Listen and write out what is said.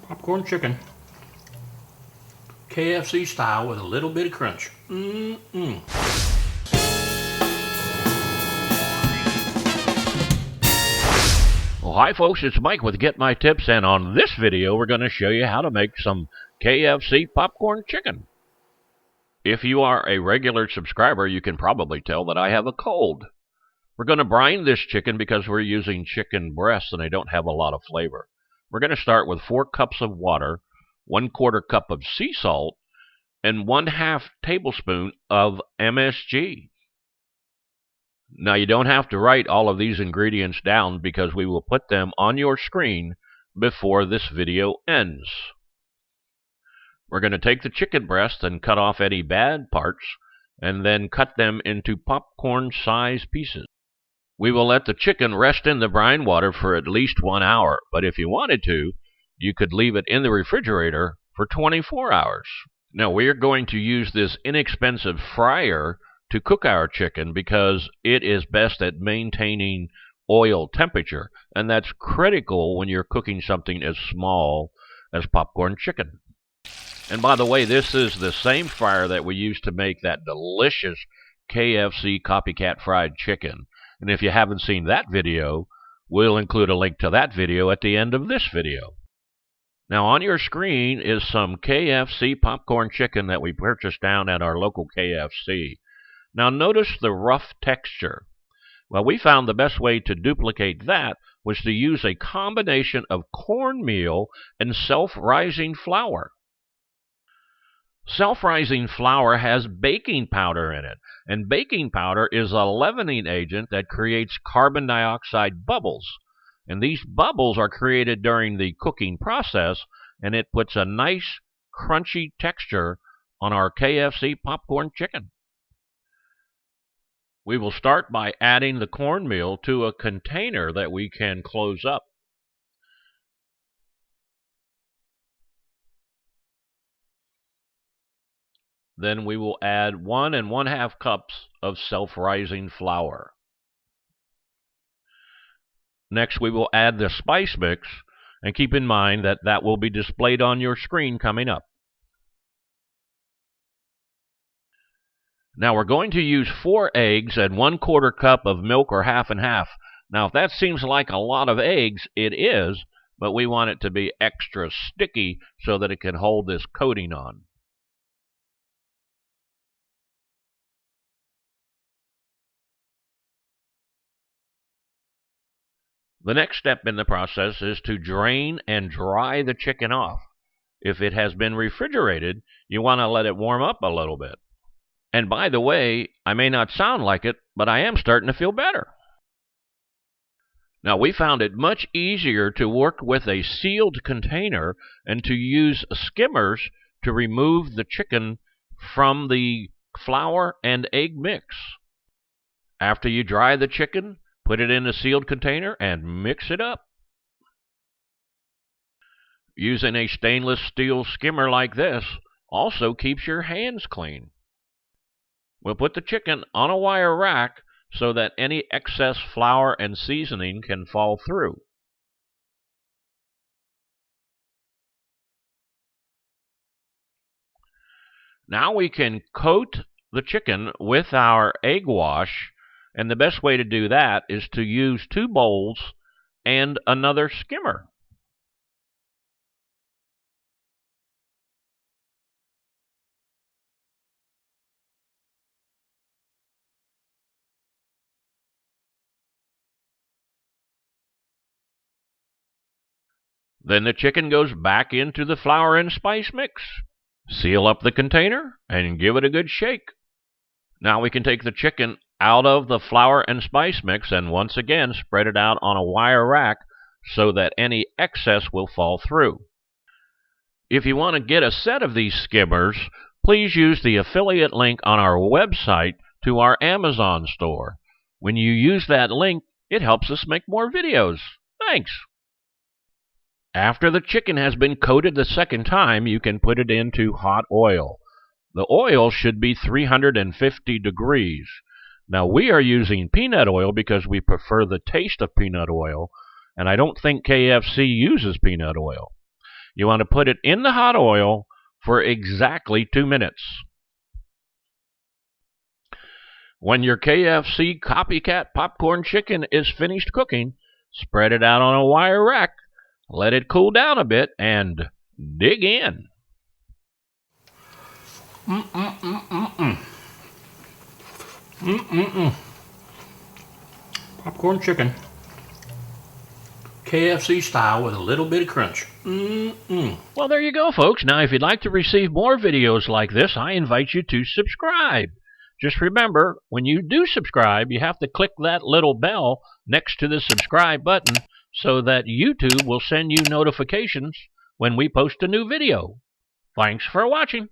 Popcorn chicken. KFC style with a little bit of crunch. Well, hi folks, it's Mike with Get My Tips, and on this video we're going to show you how to make some KFC popcorn chicken. If you are a regular subscriber, you can probably tell that I have a cold. We're going to brine this chicken because we're using chicken breasts and they don't have a lot of flavor. We're going to start with 4 cups of water, 1/4 cup of sea salt, and 1/2 tablespoon of MSG. Now, you don't have to write all of these ingredients down because we will put them on your screen before this video ends. We're going to take the chicken breast and cut off any bad parts and then cut them into popcorn-sized pieces. We will let the chicken rest in the brine water for at least 1 hour, but if you wanted to, you could leave it in the refrigerator for 24 hours. Now, we are going to use this inexpensive fryer to cook our chicken because it is best at maintaining oil temperature, and that's critical when you're cooking something as small as popcorn chicken. And by the way, this is the same fryer that we used to make that delicious KFC Copycat fried chicken. And if you haven't seen that video, we'll include a link to that video at the end of this video. Now, on your screen is some KFC popcorn chicken that we purchased down at our local KFC. Now, notice the rough texture. Well, we found the best way to duplicate that was to use a combination of cornmeal and self-rising flour. Self-rising flour has baking powder in it, and baking powder is a leavening agent that creates carbon dioxide bubbles. And these bubbles are created during the cooking process, and it puts a nice, crunchy texture on our KFC popcorn chicken. We will start by adding the cornmeal to a container that we can close up. Then we will add 1 1/2 cups of self-rising flour. Next, we will add the spice mix, and keep in mind that that will be displayed on your screen coming up. Now, we're going to use 4 eggs and 1/4 cup of milk, or half and half. Now, if that seems like a lot of eggs, it is, but we want it to be extra sticky so that it can hold this coating on. The next step in the process is to drain and dry the chicken off. If it has been refrigerated, you want to let it warm up a little bit. And by the way, I may not sound like it, but I am starting to feel better. Now, we found it much easier to work with a sealed container and to use skimmers to remove the chicken from the flour and egg mix. After you dry the chicken, put it in a sealed container and mix it up. Using a stainless steel skimmer like this also keeps your hands clean. We'll put the chicken on a wire rack so that any excess flour and seasoning can fall through. Now we can coat the chicken with our egg wash, and the best way to do that is to use 2 bowls and another skimmer. Then the chicken goes back into the flour and spice mix. Seal up the container and give it a good shake. Now we can take the chicken out of the flour and spice mix and once again spread it out on a wire rack so that any excess will fall through. If you want to get a set of these skimmers, please use the affiliate link on our website to our Amazon store. When you use that link, it helps us make more videos. Thanks! After the chicken has been coated the second time, you can put it into hot oil. The oil should be 350 degrees. Now, we are using peanut oil because we prefer the taste of peanut oil, and I don't think KFC uses peanut oil. You want to put it in the hot oil for exactly 2 minutes. When your KFC Copycat Popcorn Chicken is finished cooking, spread it out on a wire rack, let it cool down a bit, and dig in. Popcorn chicken. KFC style with a little bit of crunch. Well, there you go, folks. Now, if you'd like to receive more videos like this, I invite you to subscribe. Just remember, when you do subscribe, you have to click that little bell next to the subscribe button so that YouTube will send you notifications when we post a new video. Thanks for watching.